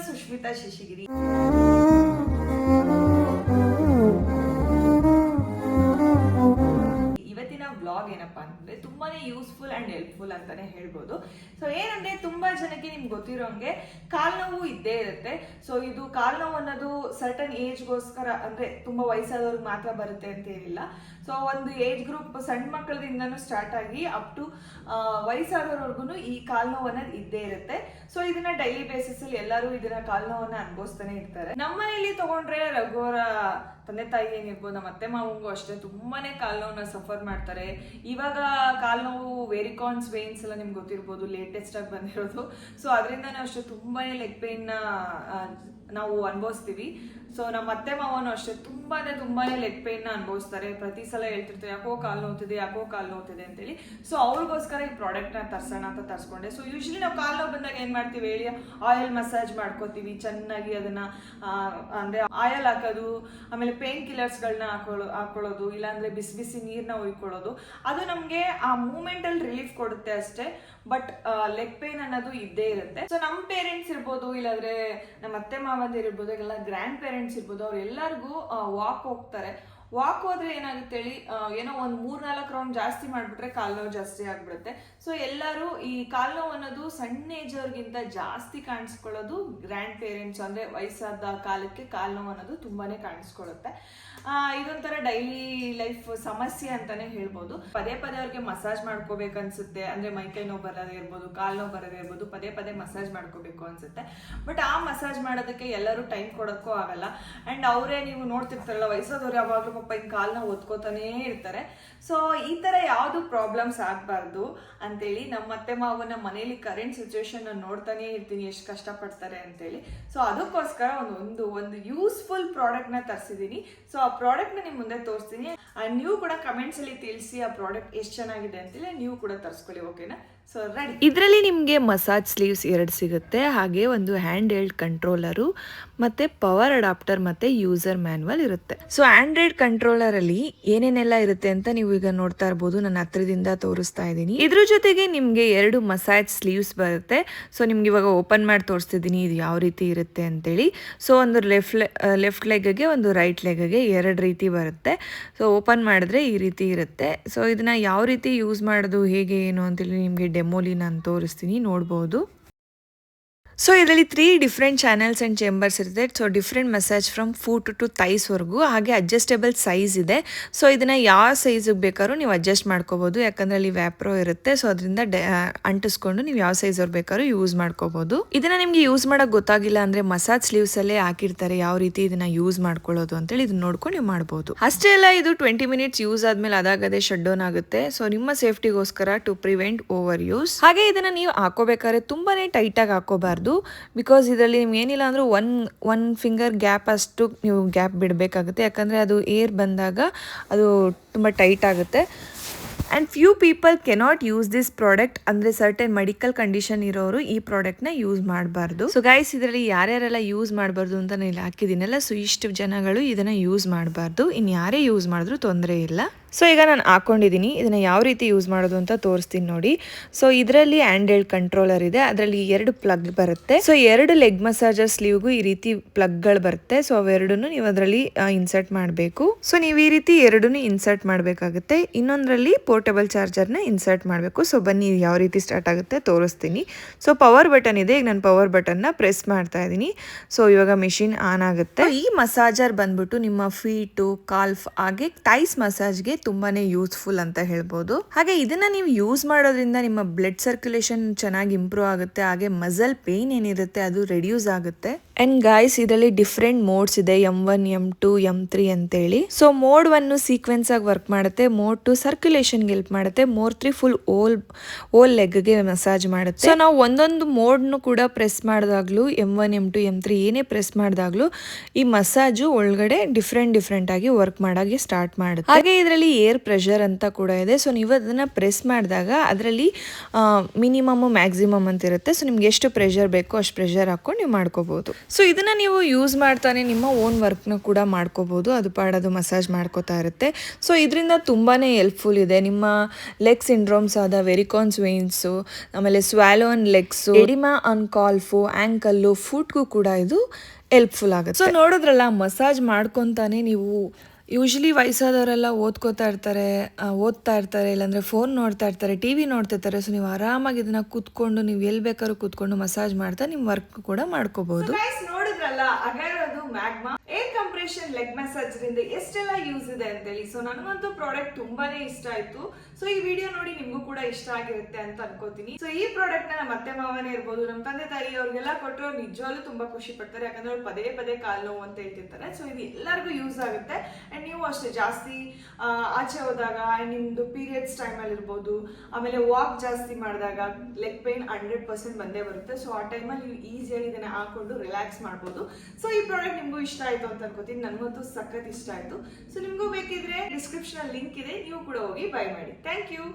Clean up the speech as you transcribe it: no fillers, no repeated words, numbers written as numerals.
ಸುಶ್ಮಿತಾ ಶಶಿಗಿರಿ. ಇವತ್ತಿನ ವ್ಲಾಗ್ ಏನಪ್ಪಾ ಅಂತಂದ್ರೆ ತುಂಬಾನೇ ಯೂಸ್ಫುಲ್ ಅಂಡ್ ಹೆಲ್ಪ್ಫುಲ್ ಅಂತಾನೆ ಹೇಳ್ಬೋದು. ಸೊ ಏನಂದ್ರೆ ತುಂಬಾ ಜನಕ್ಕೆ ನಿಮ್ಗೆ ಗೊತ್ತಿರೋಂಗೆ ಕಾಲ್ ನೋವು ಇದ್ದೇ ಇರುತ್ತೆ. ಸೊ ಇದು ಕಾಲ್ ನೋವು ಅನ್ನೋದು ಸರ್ಟನ್ ಏಜ್ಗೋಸ್ಕರ ಅಂದ್ರೆ ತುಂಬಾ ವಯಸ್ಸಾದವ್ರಿಗೆ ಮಾತ್ರ ಬರುತ್ತೆ ಅಂತ ಏನಿಲ್ಲ. ಸೊ ಒಂದು ಏಜ್ ಗ್ರೂಪ್ ಸಣ್ಣ ಮಕ್ಕಳದಿಂದನೂ ಸ್ಟಾರ್ಟ್ ಆಗಿ ಅಪ್ ಟು ವಯಸ್ಸಾದವ್ರವರೆಗೂ ಈ ಕಾಲ್ ನೋವು ಅನ್ನೋದು ಇದ್ದೇ ಇರುತ್ತೆ. ಸೊ ಇದನ್ನ ಡೈಲಿ ಬೇಸಿಸ್ ಅಲ್ಲಿ ಎಲ್ಲರೂ ಇದನ್ನ ಕಾಲ್ ನೋವನ್ನ ಅನುಭವಿಸ್ತಾನೆ ಇರ್ತಾರೆ. ನಮ್ಮ ಮನೆಯಲ್ಲಿ ತಗೊಂಡ್ರೆ ರಘುವರ ತಂದೆ ತಾಯಿ ಏನಿರ್ಬೋದು, ನಮ್ಮ ಅತ್ತೆ ಮಾವಂಗೂ ಅಷ್ಟೇ ತುಂಬಾನೇ ಕಾಲ್ ನೋವನ್ನ ಸಫರ್ ಮಾಡ್ತಾರೆ. ಇವಾಗ ಕಾಲ್ ನೋವು ವೆರಿಕಾನ್ಸ್ ವೇನ್ಸ್ ಎಲ್ಲ ನಿಮ್ಗೆ ಗೊತ್ತಿರ್ಬೋದು, ಲೇಟೆಸ್ಟ್ ಆಗಿ ಬಂದಿರೋದು. ಸೊ ಅದರಿಂದನೇ ಅಷ್ಟೇ ತುಂಬಾನೇ ಲೆಗ್ ಪೇನ್ ನಾವು ಅನುಭವಿಸ್ತೀವಿ. ಸೊ ನಮ್ಮ ಅತ್ತೆ ಮಾವನು ಅಷ್ಟೇ ತುಂಬಾನೇ ಲೆಗ್ ಪೇನ್ ಅನುಭವಿಸ್ತಾರೆ. ಪ್ರತಿ ಸಲ ಹೇಳ್ತಿರ್ತಾರೆ ಯಾಕೋ ಕಾಲು ನೋವ್ತಿದೆ ಅಂತೇಳಿ. ಸೊ ಅವ್ರಿಗೋಸ್ಕರ ಈ ಪ್ರಾಡಕ್ಟ್ ನ ತರ್ಸೋಣ ಅಂತ ತರ್ಸ್ಕೊಂಡೆ. ಸೊ ಯೂಶಲಿ ನಾವು ಕಾಲು ನೋವು ಬಂದಾಗ ಏನ್ ಮಾಡ್ತೀವಿ ಹೇಳಿ, ಆಯಿಲ್ ಮಸಾಜ್ ಮಾಡ್ಕೋತೀವಿ ಚೆನ್ನಾಗಿ. ಅದನ್ನ ಅಂದ್ರೆ ಆಯಿಲ್ ಹಾಕೋದು, ಆಮೇಲೆ ಪೇನ್ ಕಿಲ್ಲರ್ಸ್ಗಳನ್ನ ಹಾಕೊಳ್ಳೋದು, ಇಲ್ಲಾಂದ್ರೆ ಬಿಸಿ ಬಿಸಿ ನೀರ್ನ ಉಯ್ಕೊಳ್ಳೋದು. ಅದು ನಮ್ಗೆ ಆ ಮೂಮೆಂಟ್ ಅಲ್ಲಿ ರಿಲೀಫ್ ಕೊಡುತ್ತೆ ಅಷ್ಟೇ. ಬಟ್ ಲೆಗ್ ಪೇನ್ ಅನ್ನೋದು ಇದ್ದೇ ಇರುತ್ತೆ. ಸೊ ನಮ್ಮ ಪೇರೆಂಟ್ಸ್ ಇರ್ಬೋದು, ಇಲ್ಲಾಂದ್ರೆ ನಮ್ಮ ಅತ್ತೆ ಮಾವಂದಿರ್ ಇರ್ಬೋದು, ಎಲ್ಲ ಗ್ರ್ಯಾಂಡ್ ಪೇರೆಂಟ್ಸ್ ಇರ್ಬೋದು, ಅವ್ರು ಎಲ್ಲರಿಗೂ ವಾಕ್ ಹೋಗ್ತಾರೆ. ವಾಕ್ ಹೋದ್ರೆ ಏನಾಗುತ್ತೆ ಹೇಳಿ, ಏನೋ ಒಂದು 3-4 ರೌಂಡ್ ಜಾಸ್ತಿ ಮಾಡ್ಬಿಟ್ರೆ ಕಾಲ್ ನೋವು ಜಾಸ್ತಿ ಆಗ್ಬಿಡುತ್ತೆ. ಸೊ ಎಲ್ಲರೂ ಈ ಕಾಲ್ ನೋವು ಅನ್ನೋದು ಸಣ್ಣ ಏಜ್ ಅವ್ರಿಗಿಂತ ಜಾಸ್ತಿ ಕಾಣಿಸ್ಕೊಳ್ಳೋದು ಗ್ರ್ಯಾಂಡ್ ಪೇರೆಂಟ್ಸ್, ಅಂದ್ರೆ ವಯಸ್ಸಾದ ಕಾಲಕ್ಕೆ ಕಾಲ್ ನೋವು ಅನ್ನೋದು ತುಂಬಾನೇ ಕಾಣಿಸ್ಕೊಳ್ಳುತ್ತೆ. ಇದೊಂಥರ ಡೈಲಿ ಲೈಫ್ ಸಮಸ್ಯೆ ಅಂತಾನೆ ಹೇಳ್ಬೋದು. ಪದೇ ಅವ್ರಿಗೆ ಮಸಾಜ್ ಮಾಡ್ಕೋಬೇಕನ್ಸುತ್ತೆ. ಅಂದ್ರೆ ಮೈಕೈ ನೋವು ಬರೋದೇ ಇರ್ಬೋದು, ಕಾಲ್ ನೋವು ಬರೋದೇ ಇರ್ಬೋದು, ಪದೇ ಮಸಾಜ್ ಮಾಡ್ಕೋಬೇಕು ಅನ್ಸುತ್ತೆ. ಬಟ್ ಆ ಮಸಾಜ್ ಮಾಡೋದಕ್ಕೆ ಎಲ್ಲರೂ ಟೈಮ್ ಕೊಡೋಕ್ಕೂ ಆಗಲ್ಲ. ಅಂಡ್ ಅವರೇ ನೀವು ನೋಡ್ತಿರ್ತಾರಲ್ಲ, ವಯಸ್ಸಾದವ್ರು ಯಾವಾಗಲೂ ಪಾಪ ಹಿಂಗೆ ಕಾಲ್ನ ಒತ್ಕೋತಾನೇ ಇರ್ತಾರೆ. ಸೊ ಈ ತರ ಯಾವ್ದು ಪ್ರಾಬ್ಲಮ್ಸ್ ಆಗ್ಬಾರ್ದು ಅಂತೇಳಿ ನಮ್ಮ ಅತ್ತೆ ಮಾವನ ಮನೇಲಿ ಕರೆಂಟ್ ಸಿಚುವೇಶನ್ ನೋಡ್ತಾನೆ ಇರ್ತೀನಿ, ಎಷ್ಟು ಕಷ್ಟಪಡ್ತಾರೆ ಅಂತೇಳಿ. ಸೊ ಅದಕ್ಕೋಸ್ಕರ ಒಂದು ಯೂಸ್ಫುಲ್ ಪ್ರಾಡಕ್ಟ್ ನ ತರಿಸಿದೀನಿ. ಸೊ ಆ ಪ್ರಾಡಕ್ಟ್ ನ ನಿಮ್ ಮುಂದೆ ತೋರಿಸ್ತೀನಿ. ನೀವು ಕೂಡ ಕಮೆಂಟ್ಸ್ ಅಲ್ಲಿ ತಿಳಿಸಿ ಆ ಪ್ರಾಡಕ್ಟ್ ಎಷ್ಟು ಚೆನ್ನಾಗಿದೆ ಅಂತೇಳಿ ನೀವು ಕೂಡ ತರಿಸ್ಕೊಳ್ಳಿ. ಓಕೆನಾ? So ready. ಇದರಲ್ಲಿ ನಿಮಗೆ ಮಸಾಜ್ ಸ್ಲೀವ್ಸ್ 2 ಸಿಗುತ್ತೆ, ಹಾಗೆ ಒಂದು ಹ್ಯಾಂಡ್ ಹೆಲ್ಡ್ ಕಂಟ್ರೋಲರು ಮತ್ತೆ ಪವರ್ ಅಡಾಪ್ಟರ್ ಮತ್ತೆ ಯೂಸರ್ ಮ್ಯಾನ್ಯಲ್ ಇರುತ್ತೆ. ಸೊ ಆಂಡ್ರಾಯ್ಡ್ ಕಂಟ್ರೋಲರ್ ಅಲ್ಲಿ ಏನೇನೆಲ್ಲ ಇರುತ್ತೆ ಅಂತ ನೀವು ಈಗ ನೋಡ್ತಾ ಇರ್ಬೋದು. ನಾನು ಹತ್ರದಿಂದ ತೋರಿಸ್ತಾ ಇದ್ದೀನಿ. ಇದ್ರ ಜೊತೆಗೆ ನಿಮ್ಗೆ 2 ಮಸಾಜ್ ಸ್ಲೀವ್ಸ್ ಬರುತ್ತೆ. ಸೊ ನಿಮ್ಗೆ ಇವಾಗ ಓಪನ್ ಮಾಡಿ ತೋರಿಸ್ತಿದ್ದೀನಿ ಇದು ಯಾವ ರೀತಿ ಇರುತ್ತೆ ಅಂತೇಳಿ. ಸೊ ಒಂದು ಲೆಫ್ಟ್ ಲೆಗ್ಗೆ ಒಂದು ರೈಟ್ ಲೆಗ್ಗೆ 2 ರೀತಿ ಬರುತ್ತೆ. ಸೊ ಓಪನ್ ಮಾಡಿದ್ರೆ ಈ ರೀತಿ ಇರುತ್ತೆ. ಸೊ ಇದನ್ನ ಯಾವ ರೀತಿ ಯೂಸ್ ಮಾಡೋದು, ಹೇಗೆ ಏನು ಅಂತೇಳಿ ನಿಮಗೆ ಡೆಮೋಲಿ ನಾನು ತೋರಿಸ್ತೀನಿ, ನೋಡ್ಬೋದು. ಸೊ ಇದರಲ್ಲಿ 3 ಡಿಫ್ರೆಂಟ್ ಚಾನಲ್ಸ್ ಆ್ಯಂಡ್ ಚೇಂಬರ್ಸ್ ಇರುತ್ತೆ. So different massage from foot to ಥೈಸ್ವರೆಗೂ, ಹಾಗೆ ಅಡ್ಜಸ್ಟೇಬಲ್ ಸೈಜ್ ಇದೆ. ಸೊ ಇದನ್ನು ಯಾವ ಸೈಜಿಗೆ ಬೇಕಾದ್ರೂ ನೀವು ಅಡ್ಜಸ್ಟ್ ಮಾಡ್ಕೋಬೋದು, ಯಾಕಂದರೆ ಅಲ್ಲಿ ವ್ಯಾಪ್ರೋ ಇರುತ್ತೆ. ಸೊ ಅದರಿಂದ ಅಂಟಿಸ್ಕೊಂಡು ನೀವು ಯಾವ ಸೈಜವ್ರು ಬೇಕಾದ್ರೂ ಯೂಸ್ ಮಾಡ್ಕೋಬೋದು. ಇದನ್ನು ನಿಮಗೆ ಯೂಸ್ ಮಾಡೋಕ್ಕೆ ಗೊತ್ತಾಗಿಲ್ಲ ಅಂದರೆ ಮಸಾಜ್ ಸ್ಲೀವ್ಸಲ್ಲೇ ಹಾಕಿರ್ತಾರೆ ಯಾವ ರೀತಿ ಇದನ್ನು ಯೂಸ್ ಮಾಡ್ಕೊಳ್ಳೋದು ಅಂತೇಳಿ ಇದನ್ನ ನೋಡ್ಕೊಂಡು ನೀವು ಮಾಡ್ಬೋದು. ಅಷ್ಟೇ ಅಲ್ಲ, ಇದು 20 ಮಿನಿಟ್ಸ್ ಯೂಸ್ ಆದಮೇಲೆ ಅದಾಗದೇ ಶಟ್ ಡೌನ್ ಆಗುತ್ತೆ. ಸೊ ನಿಮ್ಮ ಸೇಫ್ಟಿಗೋಸ್ಕರ ಟು ಪ್ರಿವೆಂಟ್ ಓವರ್ ಯೂಸ್. ಹಾಗೆ ಇದನ್ನು ನೀವು ಹಾಕೋಬೇಕಾದ್ರೆ ತುಂಬಾ ಟೈಟಾಗಿ ಹಾಕೋಬಾರ್ದು. ಬಿಕಾಸ್ ಇದರಲ್ಲಿ ನಿಮ್ಗೆ ಏನಿಲ್ಲ ಅಂದ್ರೂ ಒನ್ ಫಿಂಗರ್ ಗ್ಯಾಪ್ ಅಷ್ಟು ನೀವು ಗ್ಯಾಪ್ ಬಿಡಬೇಕಾಗುತ್ತೆ, ಯಾಕಂದರೆ ಅದು ಏರ್ ಬಂದಾಗ ಅದು ತುಂಬ ಟೈಟ್ ಆಗುತ್ತೆ. And few people cannot use this product, ಅಂದರೆ ಸರ್ಟನ್ ಮೆಡಿಕಲ್ ಕಂಡೀಷನ್ ಇರೋರು ಈ ಪ್ರಾಡಕ್ಟ್ನ ಯೂಸ್ ಮಾಡಬಾರ್ದು. ಸೊ ಗೈಸ್, ಇದರಲ್ಲಿ ಯಾರ್ಯಾರೆಲ್ಲ ಯೂಸ್ ಮಾಡಬಾರ್ದು ಅಂತ ನಾನು ಇಲ್ಲಿ ಹಾಕಿದ್ದೀನಲ್ಲ, ಸೊ ಇಷ್ಟು ಜನಗಳು ಇದನ್ನು ಯೂಸ್ ಮಾಡಬಾರ್ದು. ಇನ್ನು ಯಾರೇ ಯೂಸ್ ಮಾಡಿದ್ರೂ ತೊಂದರೆ ಇಲ್ಲ. ಸೊ ಈಗ ನಾನು ಹಾಕೊಂಡಿದ್ದೀನಿ, ಇದನ್ನು ಯಾವ ರೀತಿ ಯೂಸ್ ಮಾಡೋದು ಅಂತ ತೋರಿಸ್ತೀನಿ ನೋಡಿ. ಸೊ ಇದರಲ್ಲಿ ಹ್ಯಾಂಡ್ ಹೆಲ್ಡ್ ಕಂಟ್ರೋಲರ್ ಇದೆ, ಅದರಲ್ಲಿ 2 ಪ್ಲಗ್ ಬರುತ್ತೆ. ಸೊ 2 ಲೆಗ್ ಮಸಾಜರ್ ಸ್ಲೀವ್ಗೂ ಈ ರೀತಿ ಪ್ಲಗ್ಗಳು ಬರುತ್ತೆ. ಸೊ ಅವೆರಡನ್ನು ನೀವು ಅದರಲ್ಲಿ ಇನ್ಸರ್ಟ್ ಮಾಡಬೇಕು. ಸೊ ನೀವು ಈ ರೀತಿ 2 ಇನ್ಸರ್ಟ್ ಮಾಡಬೇಕಾಗುತ್ತೆ. ಇನ್ನೊಂದರಲ್ಲಿ ಪೋರ್ಟಬಲ್ ಚಾರ್ಜರ್ನ ಇನ್ಸರ್ಟ್ ಮಾಡಬೇಕು. ಸೊ ಬನ್ನಿ ಯಾವ ರೀತಿ ಸ್ಟಾರ್ಟ್ ಆಗುತ್ತೆ ತೋರಿಸ್ತೀನಿ. ಸೊ ಪವರ್ ಬಟನ್ ಇದೆ, ಈಗ ನಾನು ಪವರ್ ಬಟನ್ನ ಪ್ರೆಸ್ ಮಾಡ್ತಾ ಇದ್ದೀನಿ. ಸೊ ಇವಾಗ ಮಿಷಿನ್ ಆನ್ ಆಗುತ್ತೆ. ಈ ಮಸಾಜರ್ ಬಂದ್ಬಿಟ್ಟು ನಿಮ್ಮ ಫೀಟು, ಕಾಲ್ಫ್ ಹಾಗೆ ಥೈಸ್ ಮಸಾಜ್ಗೆ ತುಂಬಾನೇ ಯೂಸ್ಫುಲ್ ಅಂತ ಹೇಳ್ಬೋದು. ಹಾಗೆ ಇದನ್ನ ನೀವು ಯೂಸ್ ಮಾಡೋದ್ರಿಂದ ನಿಮ್ಮ ಬ್ಲಡ್ ಸರ್ಕ್ಯುಲೇಷನ್ ಚೆನ್ನಾಗಿ ಇಂಪ್ರೂವ್ ಆಗುತ್ತೆ, ಹಾಗೆ ಮಸಲ್ ಪೇನ್ ಏನಿರುತ್ತೆ ಅದು ರೆಡ್ಯೂಸ್ ಆಗುತ್ತೆ. ಅಂಡ್ ಗೈಸ್, ಇದರಲ್ಲಿ ಡಿಫ್ರೆಂಟ್ ಮೋಡ್ಸ್ ಇದೆ, M1, M2, M3 ಅಂತೇಳಿ. ಸೊ ಮೋಡ್ 1 ಸೀಕ್ವೆನ್ಸ್ ಆಗಿ ವರ್ಕ್ ಮಾಡುತ್ತೆ, ಮೋಡ್ 2 ಸರ್ಕ್ಯುಲೇಷನ್ಗೆ ಹೆಲ್ಪ್ ಮಾಡುತ್ತೆ, ಮೋಡ್ 3 ಫುಲ್ ಓಲ್ ಲೆಗ್ಗೆ ಮಸಾಜ್ ಮಾಡುತ್ತೆ. ಸೊ ನಾವು ಒಂದೊಂದು ಮೋಡ್ನು ಕೂಡ ಪ್ರೆಸ್ ಮಾಡಿದಾಗ್ಲೂ, M1, M2, M3 ಏನೇ ಪ್ರೆಸ್ ಮಾಡಿದಾಗ್ಲೂ ಈ ಮಸಾಜು ಒಳಗಡೆ ಡಿಫ್ರೆಂಟ್ ಆಗಿ ವರ್ಕ್ ಮಾಡೋಕ್ಕೆ ಸ್ಟಾರ್ಟ್ ಮಾಡುತ್ತೆ. ಹಾಗೆ ಇದರಲ್ಲಿ ಏರ್ ಪ್ರೆಷರ್ ಅಂತ ಕೂಡ ಇದೆ. ಸೊ ನೀವು ಅದನ್ನು ಪ್ರೆಸ್ ಮಾಡಿದಾಗ ಅದರಲ್ಲಿ ಮಿನಿಮಮ್ಮು ಮ್ಯಾಕ್ಸಿಮಮ್ ಅಂತ ಇರುತ್ತೆ. ಸೊ ನಿಮ್ಗೆ ಎಷ್ಟು ಪ್ರೆಷರ್ ಬೇಕೋ ಅಷ್ಟು ಪ್ರೆಷರ್ ಹಾಕ್ಕೊಂಡು ನೀವು ಮಾಡ್ಕೋಬೋದು. ಸೊ ಇದನ್ನು ನೀವು ಯೂಸ್ ಮಾಡ್ತಾನೆ ನಿಮ್ಮ ಓನ್ ವರ್ಕ್ನ ಕೂಡ ಮಾಡ್ಕೋಬೋದು. ಅದು ಪಾಡೋದು ಮಸಾಜ್ ಮಾಡ್ಕೋತಾ ಇರುತ್ತೆ. ಸೊ ಇದರಿಂದ ತುಂಬಾ ಹೆಲ್ಪ್ಫುಲ್ ಇದೆ. ನಿಮ್ಮ ಲೆಗ್ ಸಿಂಡ್ರೋಮ್ಸ್ ಆದ ವೆರಿಕಾನ್ಸ್ ವೇನ್ಸು, ಆಮೇಲೆ swallow on legs, oedema on calf, ankle, ಫುಟ್ಗೂ ಕೂಡ ಇದು ಹೆಲ್ಪ್ಫುಲ್ ಆಗುತ್ತೆ. ಸೊ ನೋಡಿದ್ರಲ್ಲ, ಮಸಾಜ್ ಮಾಡ್ಕೊತಾನೆ ನೀವು ಯೂಶ್ವಲಿ ವಯಸ್ಸಾದವರೆಲ್ಲ ಓದ್ತಾ ಇರ್ತಾರೆ, ಇಲ್ಲಾಂದರೆ ಫೋನ್ ನೋಡ್ತಾ ಇರ್ತಾರೆ, ಟಿ ವಿ ನೋಡ್ತಿರ್ತಾರೆ. ಸೊ ನೀವು ಆರಾಮಾಗಿ ಇದನ್ನು ಕೂತ್ಕೊಂಡು ನೀವು ಎಲ್ಲಿ ಬೇಕಾದ್ರೂ ಕೂತ್ಕೊಂಡು ಮಸಾಜ್ ಮಾಡ್ತಾ ನಿಮ್ಮ ವರ್ಕ್ ಕೂಡ ಮಾಡ್ಕೋಬಹುದು. ನೋಡಿದ್ರಲ್ಲ, ಅಗೈರೋದು magma air compression leg massage ರಿಂದ ಎಷ್ಟೆಲ್ಲ ಯೂಸ್ ಇದೆ ಅಂತೇಳಿ. ಸೊ ನನಗಂತೂ ಪ್ರಾಡಕ್ಟ್ ತುಂಬಾನೇ ಇಷ್ಟ ಆಯ್ತು. ಸೊ ಈ ವಿಡಿಯೋ ನೋಡಿ ನಿಮ್ಗೂ ಕೂಡ ಇಷ್ಟ ಆಗಿರುತ್ತೆ ಅಂತ ಅನ್ಕೋತೀನಿ. ಸೊ ಈ ಪ್ರಾಡಕ್ಟ್ ನ ನಮ್ಮ ಅತ್ತೆ ಮಾವನೇ ಇರ್ಬೋದು, ನಮ್ಮ ತಂದೆ ತಾಯಿ ಅವ್ರಿಗೆಲ್ಲ ಕೊಟ್ಟರು ನಿಜವಾಗ್ಲೂ ತುಂಬಾ ಖುಷಿ ಪಡ್ತಾರೆ. ಯಾಕಂದ್ರೆ ಅವ್ರು ಪದೇ ಪದೇ ಕಾಲು ನೋವು ಅಂತ ಹೇಳ್ತಿರ್ತಾರೆ. ಸೊ ಇದು ಎಲ್ಲರಿಗೂ ಯೂಸ್ ಆಗುತ್ತೆ. ಅಂಡ್ ನೀವು ಅಷ್ಟೇ ಜಾಸ್ತಿ ಆಚೆ ಹೋದಾಗ ನಿಮ್ದು ಪೀರಿಯಡ್ಸ್ ಟೈಮಲ್ಲಿ ಇರ್ಬೋದು, ಆಮೇಲೆ ವಾಕ್ ಜಾಸ್ತಿ ಮಾಡಿದಾಗ ಲೆಗ್ ಪೇನ್ 100% ಬಂದೇ ಬರುತ್ತೆ. ಸೊ ಆ ಟೈಮಲ್ಲಿ ನೀವು ಈಸಿಯಾಗಿ ಇದನ್ನ ಹಾಕೊಂಡು ರಿಲ್ಯಾಕ್ಸ್ ಮಾಡ್ಬೋದು. ಸೊ ಈ ಪ್ರಾಡಕ್ಟ್ ನಿಮ್ಗೂ ಇಷ್ಟ ಆಯ್ತು ಅಂತ ಅನ್ಕೋತೀನಿ. ನನಗಂತೂ ಸಖತ್ ಇಷ್ಟ ಆಯ್ತು. ಸೊ ನಿಮ್ಗೂ ಬೇಕಿದ್ರೆ ಡಿಸ್ಕ್ರಿಪ್ಷನ್ ಅಲ್ಲಿ ಲಿಂಕ್ ಇದೆ, ನೀವು ಕೂಡ ಹೋಗಿ ಬೈ ಮಾಡಿ. Thank you.